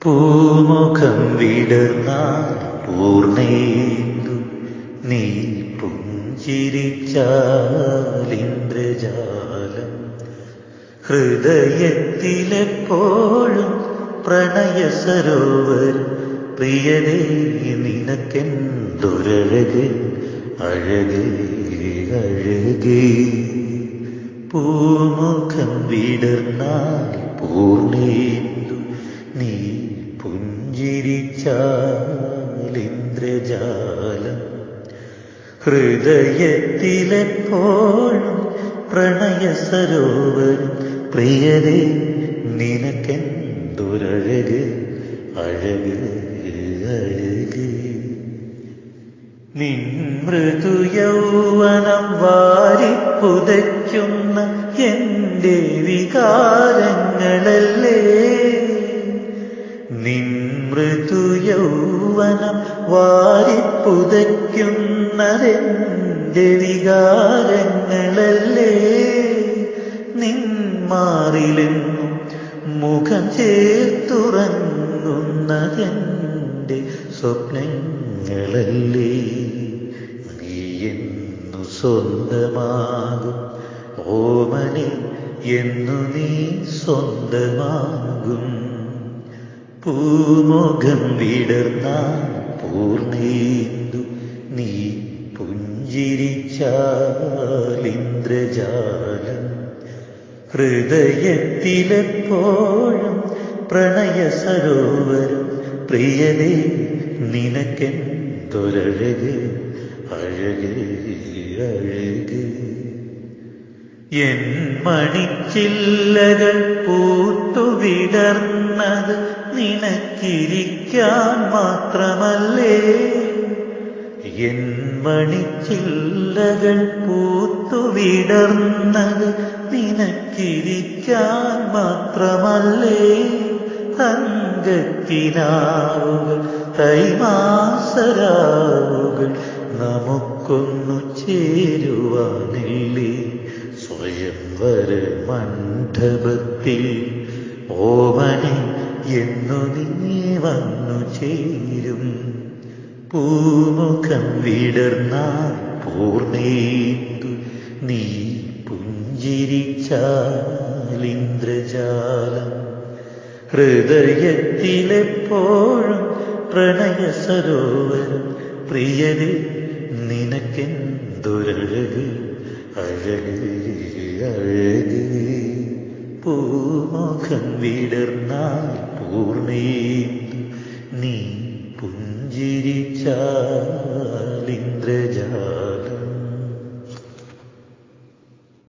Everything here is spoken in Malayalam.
പൂമുഖം വിടർന്നാൽ പൂർണ്ണേന്ദു നീ പുഞ്ചിരിച്ചാലിന്ദ്രജാലം ഹൃദയത്തിലെപ്പോഴും പ്രണയ സരോവരം പ്രിയനേ നിനക്കെന്തൊരഴക് അഴകേ അഴകേ പൂമുഖം വിടർന്നാൽ പൂർണ്ണേന്ദു നീ പുഞ്ചിരിച്ചാലിന്ദ്രജാലം ഹൃദയത്തിലെപ്പോഴും പ്രണയ സരോവരം പ്രിയനേ നിനക്കെന്തൊരഴക് അഴക് അഴക് നിൻ മൃദു യൗവനം വാരിപ്പുതയ്ക്കുന്ന എന്റെ വികാരങ്ങളല്ലേ നിൻ മൃദു യൗവനം വാരിപ്പുതയ്ക്കുന്നതെന്റെ വികാരങ്ങളല്ലേ നിൻ മാറിലെന്നും മുഖം ചേർത്തുറങ്ങുന്നതെന്റെ സ്വപ്നങ്ങളല്ലേ നീ എന്നു സ്വന്തമാകും ഓമനെ എന്നു നീ സ്വന്തമാകും പൂമുഖം വിടർന്നാൽ പൂർണ്ണേന്ദു നീ പുഞ്ചിരിച്ചാലിന്ദ്രജാലം ഹൃദയത്തിലെപ്പോഴും പ്രണയ സരോവരം പ്രിയനേ നിനക്കെന്തൊരഴക് അഴക് അഴക് എൻ മണിച്ചില്ലകൾ പൂത്തുവിടർന്നത് നിനക്കിരിക്കാൻ മാത്രമല്ലേ എൻ മണിച്ചില്ലകൾ പൂത്തുവിടർന്നത് നിനക്കിരിക്കാൻ മാത്രമല്ലേ തങ്കക്കിനാവുകൾ തൈമാസരാവുകൾ നമുക്കൊന്നു ചേരുവാനില്ലേ സ്വയംവര മണ്ഡപത്തിൽ ഓമനെ എന്നു നീ വന്നു ചേരും പൂമുഖം വിടർന്നാൽ പൂർണ്ണേന്ദു നീ പുഞ്ചിരിച്ചാലിന്ദ്രജാലം ഹൃദയത്തിലെപ്പോഴും പ്രണയ സരോവരം പ്രിയനേ നിനക്കെന്തൊരഴക് അഴക് അഴക് പൂമുഖം വിടർന്നാൽ പൂർണ്ണേന്ദു നീ പുഞ്ചിരിച്ചാൽ